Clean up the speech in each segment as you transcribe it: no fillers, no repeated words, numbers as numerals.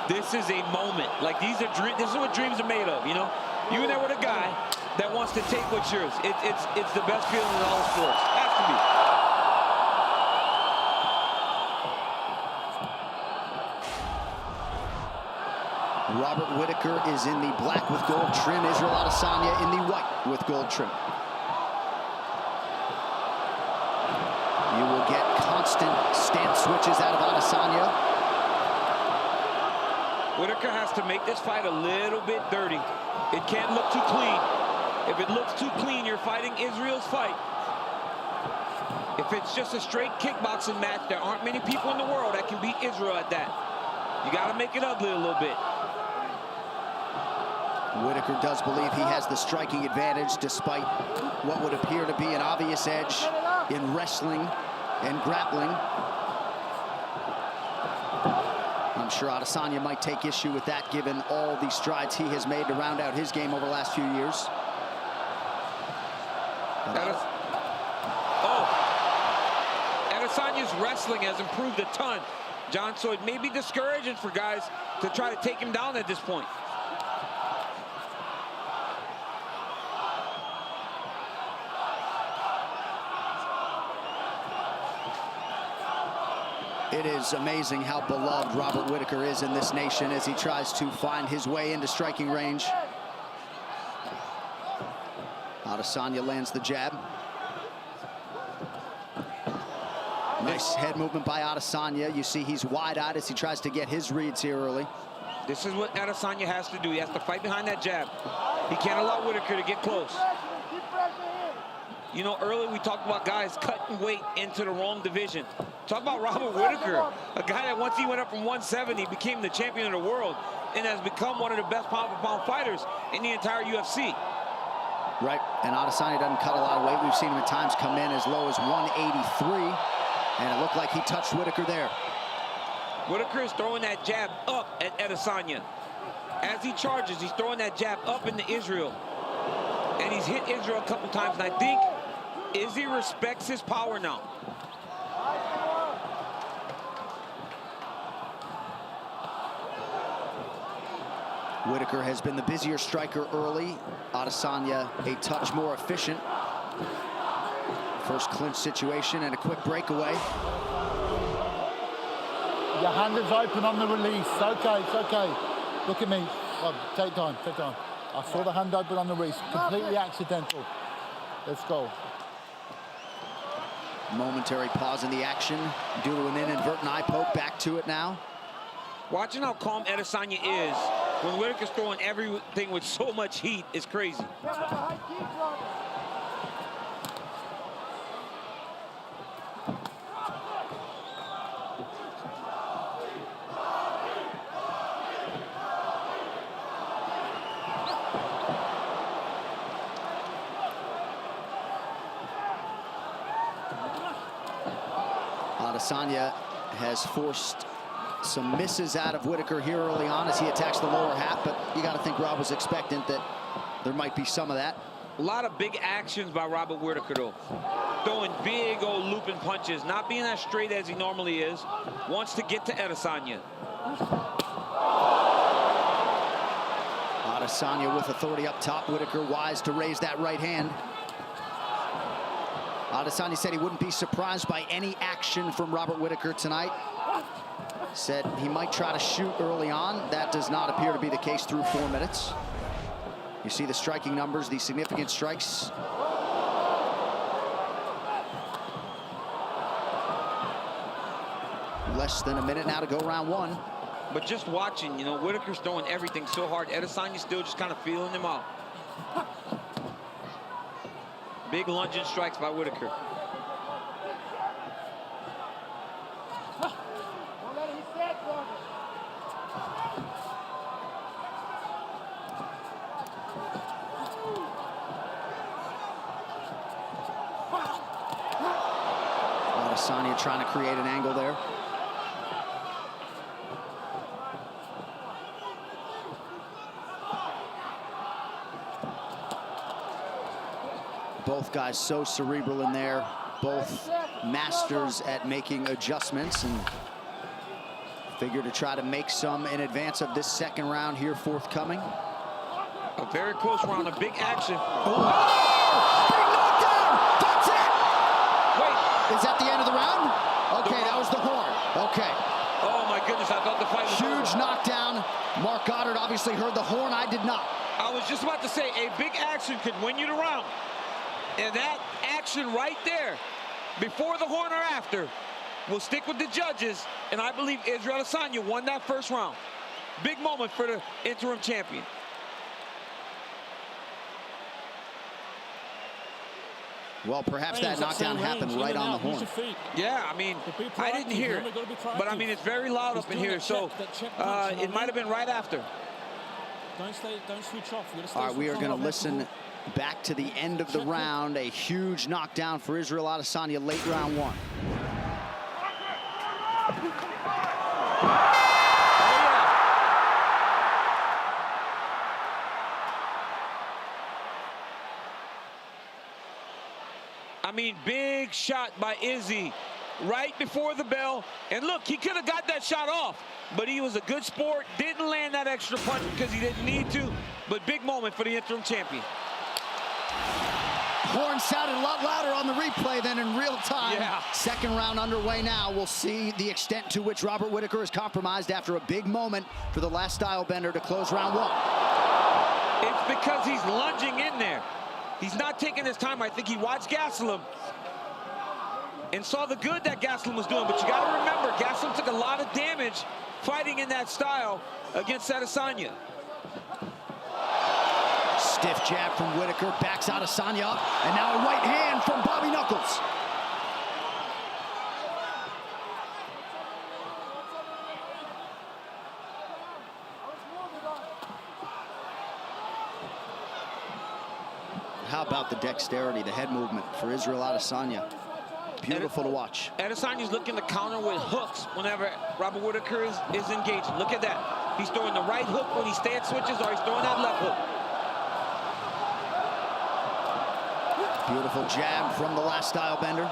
This is a moment. Like, this is what dreams are made of, you know? You're there with a guy that wants to take what's yours. It's the best feeling in all sports. Has to be. Robert Uittакер is in the black with gold trim. Исраэль Адесанья in the white with gold trim. You will get constant stance switches out of Adesanya. Uittакер has to make this fight a little bit dirty. It can't look too clean. If it looks too clean, you're fighting Israel's fight. If it's just a straight kickboxing match, there aren't many people in the world that can beat Israel at that. You got to make it ugly a little bit. Uittакер does believe he has the striking advantage despite what would appear to be an obvious edge in wrestling and grappling. I'm sure Adesanya might take issue with that given all the strides he has made to round out his game over the last few years. Adesanya's wrestling has improved a ton, John, so it may be discouraging for guys to try to take him down at this point. It is amazing how beloved Robert Uittакер is in this nation as he tries to find his way into striking range. Adesanya lands the jab. Nice head movement by Adesanya. You see he's wide-eyed as he tries to get his reads here early. This is what Adesanya has to do. He has to fight behind that jab. He can't allow Uittакер to get close. You know, earlier we talked about guys cutting weight into the wrong division. Talk about Robert Uittакер, a guy that once he went up from 170 became the champion of the world and has become one of the best pound-for-pound fighters in the entire UFC. Right, and Adesanya doesn't cut a lot of weight. We've seen him at times come in as low as 183, and it looked like he touched Uittакер there. Uittакер is throwing that jab up at Adesanya. As he charges, he's throwing that jab up into Israel. And he's hit Israel a couple times, and I think Izzy respects his power now. Uittакер has been the busier striker early. Adesanya a touch more efficient. First clinch situation and a quick breakaway. Your hand is open on the release. Okay, it's okay. Look at me. Oh, take time, take time. I saw the hand open on the release. Completely accidental. Let's go. Momentary pause in the action due to an inadvertent eye poke. Back to it now. Watching how calm Adesanya is when Uittакер's throwing everything with so much heat is crazy. Adesanya has forced some misses out of Uittакер here early on as he attacks the lower half, but you got to think Rob was expectant that there might be some of that. A lot of big actions by Robert Uittакер, though. Throwing big old looping punches, not being as straight as he normally is. Wants to get to Adesanya. Adesanya with authority up top. Uittакер wise to raise that right hand. Adesanya said he wouldn't be surprised by any action from Robert Uittакер tonight. Said he might try to shoot early on. That does not appear to be the case through 4 minutes. You see the striking numbers, the significant strikes. Less than a minute now to go round one. But just watching, you know, Uittакер's throwing everything so hard. Adesanya's still just kind of feeling him out. Big lunging strikes by Uittакер. Adesanya trying to create an angle there. Both guys so cerebral in there, both masters at making adjustments and Figure to try to make some in advance of this second round here forthcoming. A very close round, a big action. Oh! Big knockdown! That's it! Wait. Is that the end of the round? Okay, that was the horn. Okay. Oh my goodness, I thought the fight was Huge over. knockdown. Mark Goddard obviously heard the horn. I did not. I was just about to say, a big action could win you the round. And that action right there, before the horn or after, will stick with the judges. And I believe Исраэль Адесанья won that first round. Big moment for the interim champion. Well, perhaps that knockdown happened right on the horn. Yeah, I mean, I didn't hear it, but I mean, it's very loud up in here, so it might have been right after. Don't switch off. All right, we are going to listen back to the end of the round. A huge knockdown for Исраэль Adesanya, late round one. I mean, big shot by Izzy right before the bell. And look, he could have got that shot off, but he was a good sport. Didn't land that extra punch because he didn't need to. But big moment for the interim champion. Horn sounded a lot louder on the replay than in real time. Yeah. Second round underway now. We'll see the extent to which Robert Whittaker is compromised after a big moment for the last style bender to close round one. It's because he's lunging in there. He's not taking his time. I think he watched Gastelum and saw the good that Gastelum was doing. But you got to remember, Gastelum took a lot of damage fighting in that style against Adesanya. Stiff jab from Whittaker, backs Adesanya up, and now a right hand from Bobby Knuckles. How about the dexterity, the head movement for Исраэль Adesanya? Beautiful to watch. Adesanya's looking to counter with hooks whenever Robert Whittaker is engaging. Look at that. He's throwing the right hook when he stance switches, or he's throwing that left hook. Beautiful jab from the last style bender.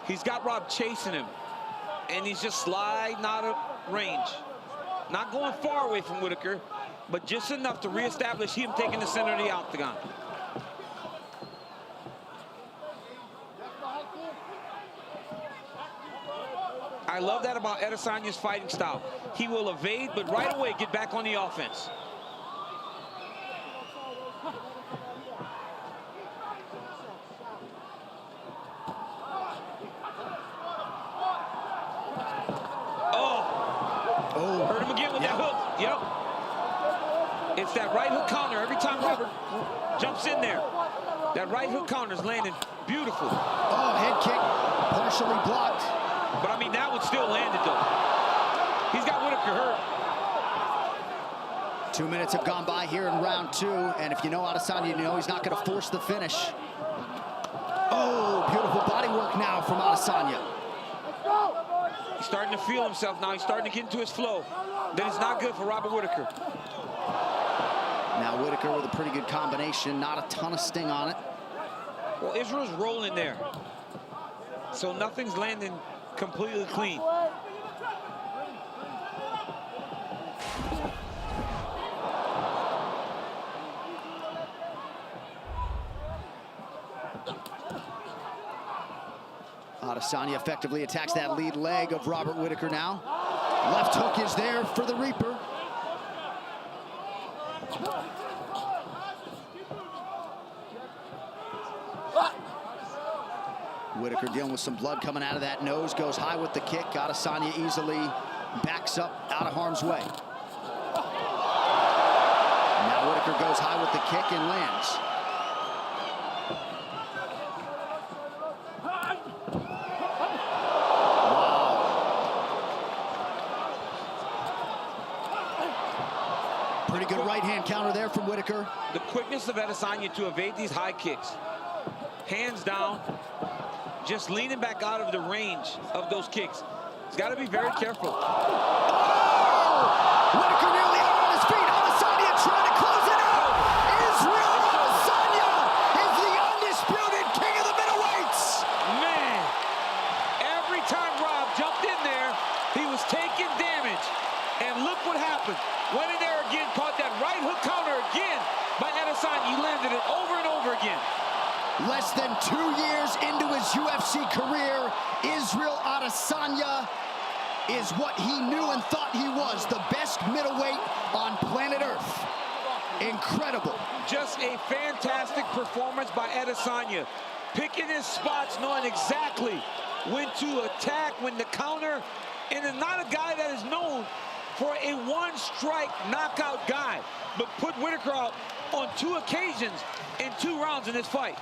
He's got Rob chasing him, and he's just sliding out of range. Not going far away from Whittaker, but just enough to reestablish him taking the center of the octagon. I love that about Adesanya's fighting style. He will evade, but right away get back on the offense. Oh, hurt him again with that hook. Yep. It's that right hook counter. Every time Robert jumps in there, that right hook counter is landing beautiful. Oh, head kick, partially blocked. But I mean, that would still land it though. He's got Whittaker hurt. 2 minutes have gone by here in round two, and if you know Adesanya, you know he's not going to force the finish. Oh, beautiful body work now from Adesanya. He's starting to feel himself now. He's starting to get into his flow. That is not good for Robert Whittaker. Now Whittaker with a pretty good combination, not a ton of sting on it. Well, Israel's rolling there, so nothing's landing completely clean. Adesanya effectively attacks that lead leg of Robert Whittaker now. Left hook is there for the Reaper. Whittaker dealing with some blood coming out of that nose, goes high with the kick. Adesanya easily backs up out of harm's way. Now Whittaker goes high with the kick and lands. Pretty good right hand counter there from Whittaker. The quickness of Adesanya to evade these high kicks. Hands down, just leaning back out of the range of those kicks. He's got to be very careful. Oh! Whittaker nearly out on his feet. Adesanya trying to close it out. Исраэль Adesanya is the undisputed king of the middleweights. open. Went in there again, caught that right hook counter again by Adesanya. He landed it over and over again. Less than 2 years into his UFC career, Исраэль Адесанья is what he knew and thought he was, the best middleweight on planet Earth. Incredible. Just a fantastic performance by Adesanya. Picking his spots, knowing exactly when to attack, when to counter, and is not a guy that is known for a one-strike knockout guy, but put Whittaker out on 2 occasions in 2 rounds in this fight.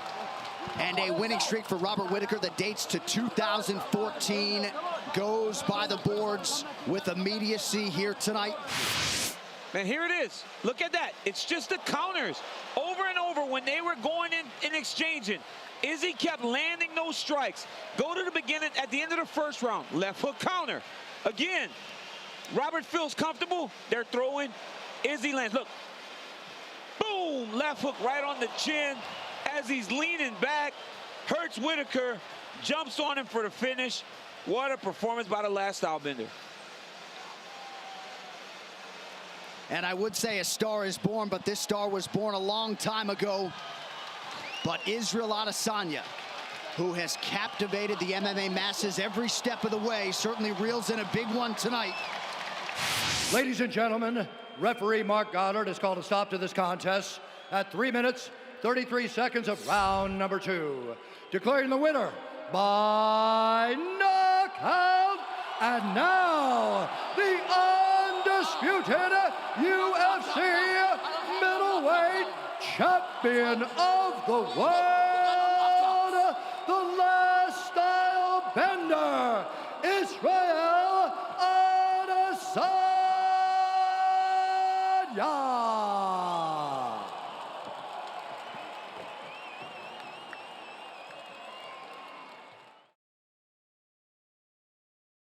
And a winning streak for Robert Whittaker that dates to 2014 goes by the boards with immediacy here tonight. And here it is. Look at that. It's just the counters over and over when they were going in and exchanging. Izzy kept landing those strikes. Go to the beginning, at the end of the first round. Left hook counter. Again, Robert feels comfortable. They're throwing. Izzy lands. Look. Boom. Left hook right on the chin as he's leaning back. Hurts Whittaker. Jumps on him for the finish. What a performance by the last stylebender. And I would say a star is born, but this star was born a long time ago. But Исраэль Адесанья, who has captivated the MMA masses every step of the way, certainly reels in a big one tonight. Ladies and gentlemen, referee Mark Goddard has called a stop to this contest at 3 minutes, 33 seconds of round number 2. Declaring the winner by knockout, and now the undisputed UFC middleweight champion of the world, the last style bender, Исраэль Адесанья.